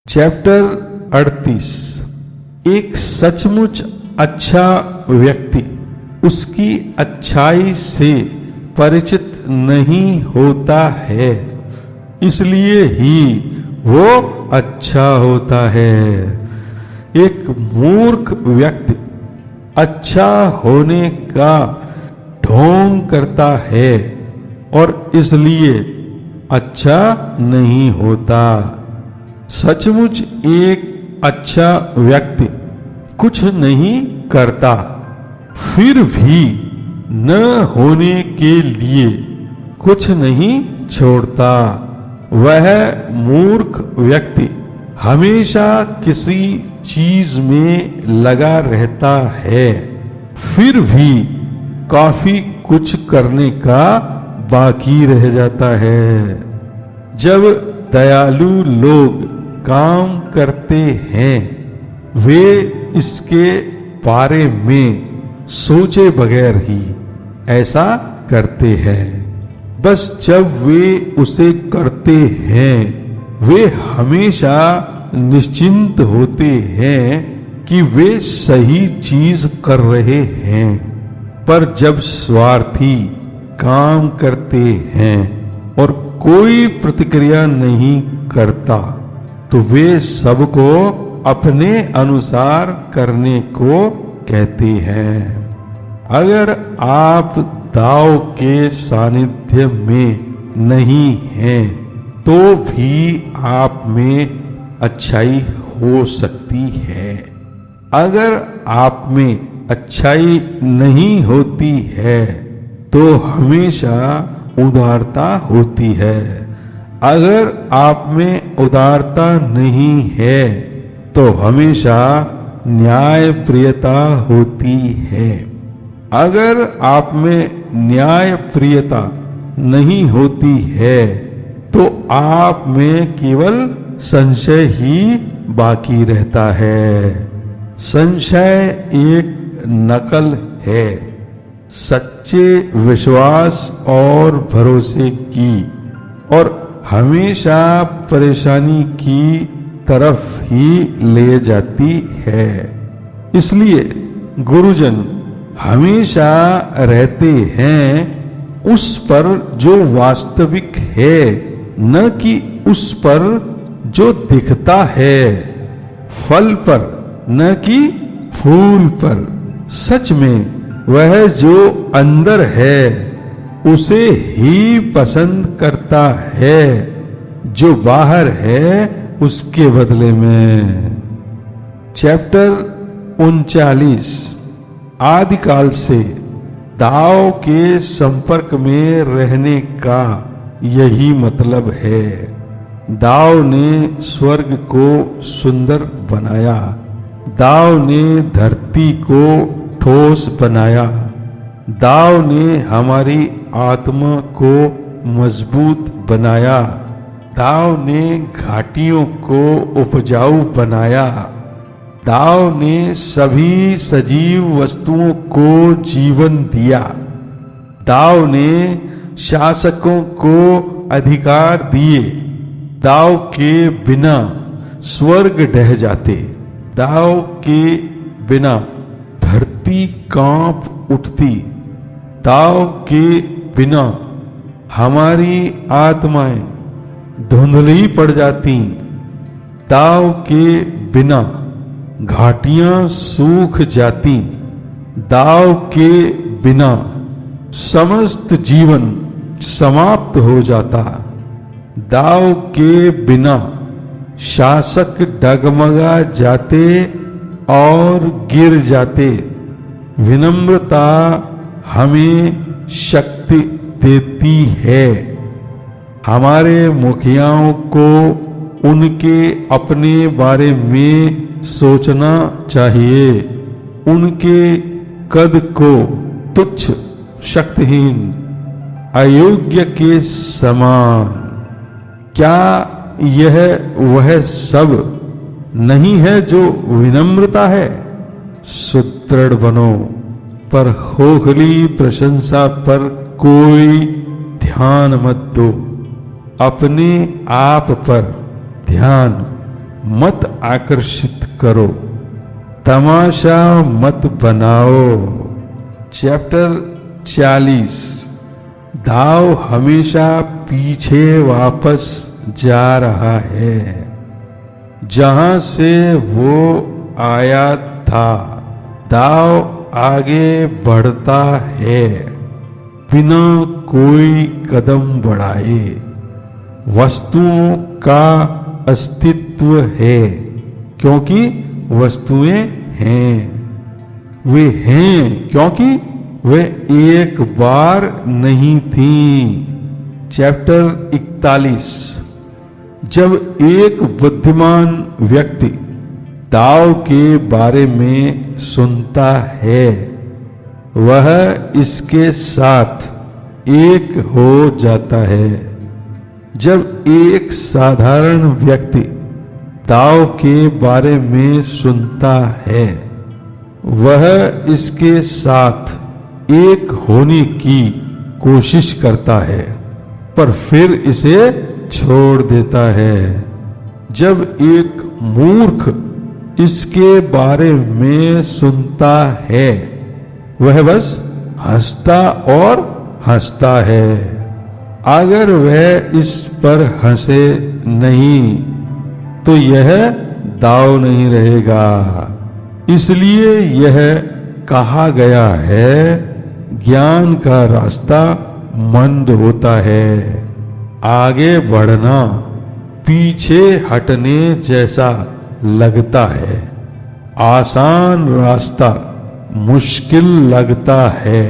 Chapter 38। एक सचमुच अच्छा व्यक्ति उसकी अच्छाई से परिचित नहीं होता है, इसलिए ही वो अच्छा होता है। एक मूर्ख व्यक्ति अच्छा होने का ढोंग करता है और इसलिए अच्छा नहीं होता। सचमुच एक अच्छा व्यक्ति कुछ नहीं करता, फिर भी न होने के लिए कुछ नहीं छोड़ता। वह मूर्ख व्यक्ति हमेशा किसी चीज में लगा रहता है, फिर भी काफी कुछ करने का बाकी रह जाता है। जब दयालु लोग काम करते हैं, वे इसके बारे में सोचे बगैर ही ऐसा करते हैं। बस जब वे उसे करते हैं, वे हमेशा निश्चिंत होते हैं कि वे सही चीज कर रहे हैं। पर जब स्वार्थी काम करते हैं और कोई प्रतिक्रिया नहीं करता, तो वे सबको अपने अनुसार करने को कहते हैं। अगर आप दाव के सानिध्य में नहीं हैं, तो भी आप में अच्छाई हो सकती है। अगर आप में अच्छाई नहीं होती है, तो हमेशा उदारता होती है। अगर आप में उदारता नहीं है, तो हमेशा न्यायप्रियता होती है। अगर आप में न्यायप्रियता नहीं होती है, तो आप में केवल संशय ही बाकी रहता है। संशय एक नकल है सच्चे विश्वास और भरोसे की, और हमेशा परेशानी की तरफ ही ले जाती है। इसलिए गुरुजन हमेशा रहते हैं उस पर जो वास्तविक है, न कि उस पर जो दिखता है। फल पर न कि फूल पर। सच में वह जो अंदर है उसे ही पसंद करता है, जो बाहर है उसके बदले में। चैप्टर 39। आदिकाल से दाव के संपर्क में रहने का यही मतलब है। दाव ने स्वर्ग को सुंदर बनाया, दाव ने धरती को ठोस बनाया, दाव ने हमारी आत्मा को मजबूत बनाया, दाव ने घाटियों को उपजाऊ बनाया, दाव ने सभी सजीव वस्तुओं को जीवन दिया, दाव ने शासकों को अधिकार दिए। दाव के बिना स्वर्ग ढह जाते, दाव के बिना धरती कांप उठती, दाव के बिना हमारी आत्माएं धुंधली पड़ जाती, दाव के बिना घाटियां सूख जाती, दाव के बिना समस्त जीवन समाप्त हो जाता, दाव के बिना शासक डगमगा जाते और गिर जाते। विनम्रता हमें शक्ति देती है। हमारे मुखियाओं को उनके अपने बारे में सोचना चाहिए, उनके कद को तुच्छ, शक्तिहीन, अयोग्य के समान। क्या यह वह सब नहीं है जो विनम्रता है? सुदृढ़ बनो, पर खोखली प्रशंसा पर कोई ध्यान मत दो। अपने आप पर ध्यान मत आकर्षित करो, तमाशा मत बनाओ। चैप्टर 40। दाव हमेशा पीछे वापस जा रहा है, जहां से वो आया था। दाव आगे बढ़ता है बिना कोई कदम बढ़ाए। वस्तुओं का अस्तित्व है क्योंकि वस्तुएं हैं। वे हैं क्योंकि वे एक बार नहीं थीं। चैप्टर 41। जब एक बुद्धिमान व्यक्ति दाव के बारे में सुनता है, वह इसके साथ एक हो जाता है। जब एक साधारण व्यक्ति दाव के बारे में सुनता है, वह इसके साथ एक होने की कोशिश करता है, पर फिर इसे छोड़ देता है। जब एक मूर्ख इसके बारे में सुनता है, वह बस हंसता और हंसता है। अगर वह इस पर हंसे नहीं तो यह दाव नहीं रहेगा। इसलिए यह कहा गया है, ज्ञान का रास्ता मंद होता है। आगे बढ़ना पीछे हटने जैसा लगता है। आसान रास्ता मुश्किल लगता है।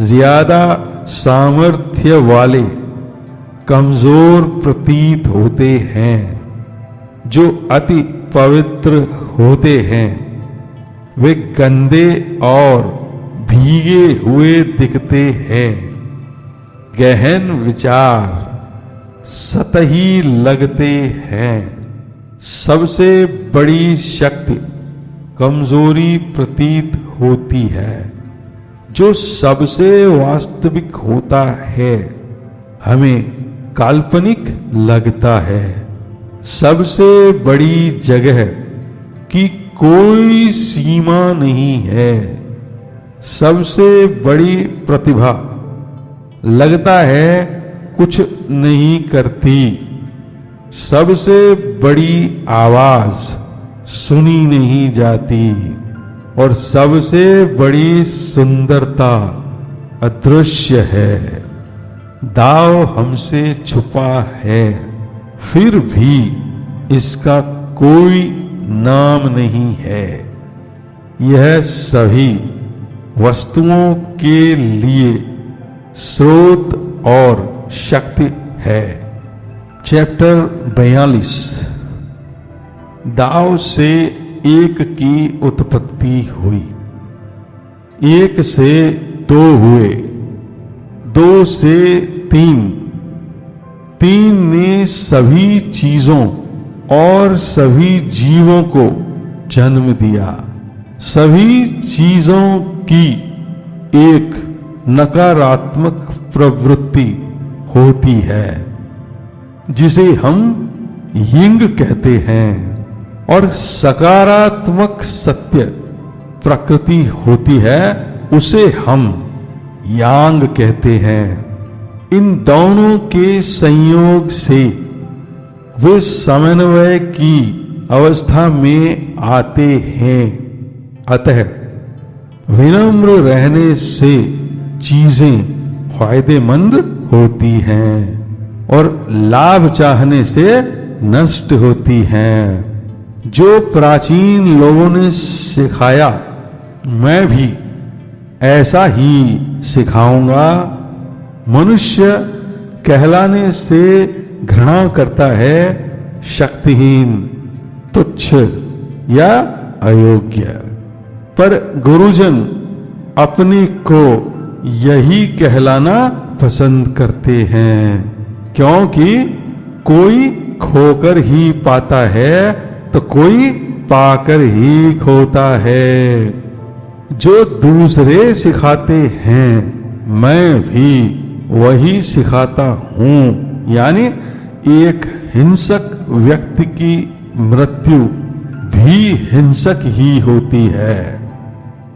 ज्यादा सामर्थ्य वाले कमजोर प्रतीत होते हैं। जो अति पवित्र होते हैं वे गंदे और भीगे हुए दिखते हैं। गहन विचार सतही लगते हैं। सबसे बड़ी शक्ति कमजोरी प्रतीत होती है। जो सबसे वास्तविक होता है हमें काल्पनिक लगता है। सबसे बड़ी जगह की कोई सीमा नहीं है। सबसे बड़ी प्रतिभा लगता है कुछ नहीं करती। सबसे बड़ी आवाज सुनी नहीं जाती और सबसे बड़ी सुंदरता अदृश्य है। दाव हमसे छुपा है, फिर भी इसका कोई नाम नहीं है। यह सभी वस्तुओं के लिए स्रोत और शक्ति है। चैप्टर 42। दाव से एक की उत्पत्ति हुई, एक से दो हुए, दो से तीन, तीन ने सभी चीजों और सभी जीवों को जन्म दिया। सभी चीजों की एक नकारात्मक प्रवृत्ति होती है जिसे हम यिंग कहते हैं, और सकारात्मक सत्य प्रकृति होती है, उसे हम यांग कहते हैं। इन दोनों के संयोग से वे समन्वय की अवस्था में आते हैं। अतः विनम्र रहने से चीजें फायदेमंद होती हैं और लाभ चाहने से नष्ट होती हैं। जो प्राचीन लोगों ने सिखाया मैं भी ऐसा ही सिखाऊंगा। मनुष्य कहलाने से घृणा करता है शक्तिहीन, तुच्छ या अयोग्य, पर गुरुजन अपने को यही कहलाना पसंद करते हैं, क्योंकि कोई खोकर ही पाता है तो कोई पाकर ही खोता है। जो दूसरे सिखाते हैं मैं भी वही सिखाता हूं, यानी एक हिंसक व्यक्ति की मृत्यु भी हिंसक ही होती है।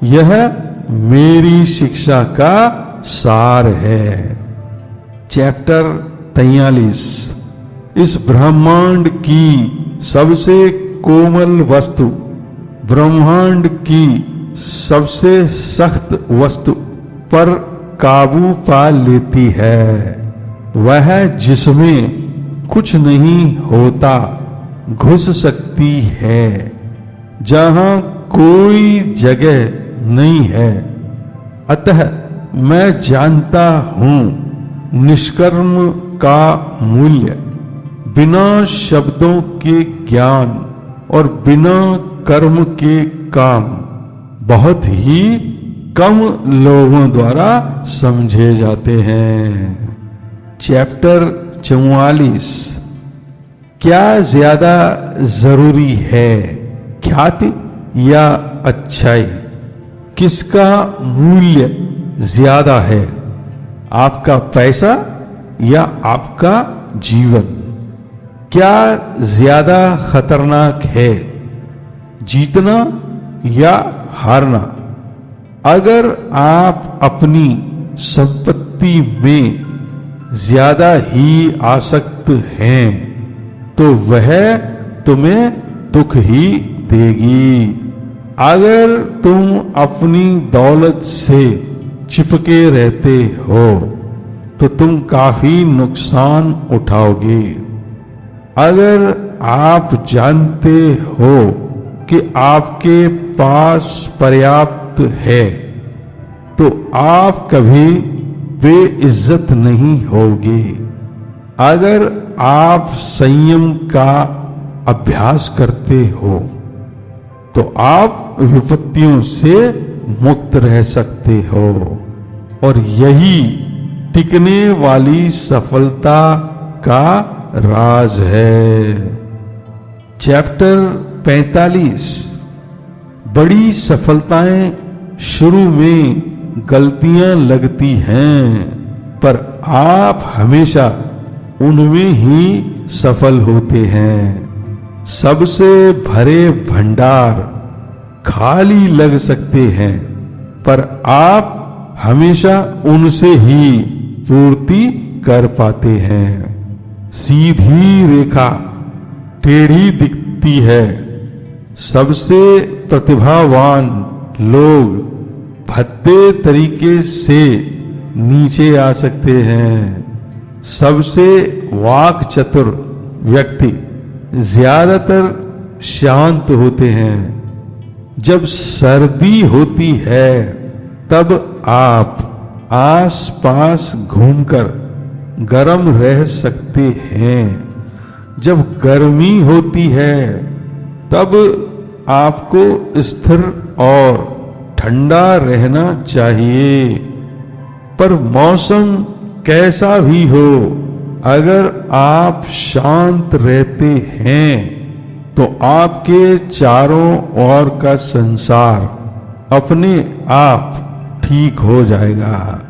यह मेरी शिक्षा का सार है। चैप्टर 43। इस ब्रह्मांड की सबसे कोमल वस्तु, ब्रह्मांड की सबसे सख्त वस्तु पर काबू पा लेती है। वह जिसमें कुछ नहीं होता घुस सकती है, जहां कोई जगह नहीं है। अतः मैं जानता हूं निष्कर्म का मूल्य, बिना शब्दों के ज्ञान और बिना कर्म के काम बहुत ही कम लोगों द्वारा समझे जाते हैं। चैप्टर 44। क्या ज्यादा जरूरी है, ख्याति या अच्छाई? किसका मूल्य ज्यादा है, आपका पैसा या आपका जीवन? क्या ज्यादा खतरनाक है, जीतना या हारना? अगर आप अपनी संपत्ति में ज्यादा ही आसक्त हैं तो वह तुम्हें दुख ही देगी। अगर तुम अपनी दौलत से चिपके रहते हो तो तुम काफी नुकसान उठाओगे। अगर आप जानते हो कि आपके पास पर्याप्त है तो आप कभी बेइज्जत नहीं होगे। अगर आप संयम का अभ्यास करते हो तो आप विपत्तियों से मुक्त रह सकते हो, और यही टिकने वाली सफलता का राज है। चैप्टर 45। बड़ी सफलताएं शुरू में गलतियां लगती हैं, पर आप हमेशा उनमें ही सफल होते हैं। सबसे भरे भंडार खाली लग सकते हैं, पर आप हमेशा उनसे ही पूर्ति कर पाते हैं। सीधी रेखा टेढ़ी दिखती है। सबसे प्रतिभावान लोग भद्दे तरीके से नीचे आ सकते हैं। सबसे वाक चतुर व्यक्ति ज्यादातर शांत होते हैं। जब सर्दी होती है तब आप आस-पास घूमकर गर्म रह सकते हैं। जब गर्मी होती है तब आपको स्थिर और ठंडा रहना चाहिए। पर मौसम कैसा भी हो, अगर आप शांत रहते हैं तो आपके चारों ओर का संसार अपने आप ठीक हो जाएगा।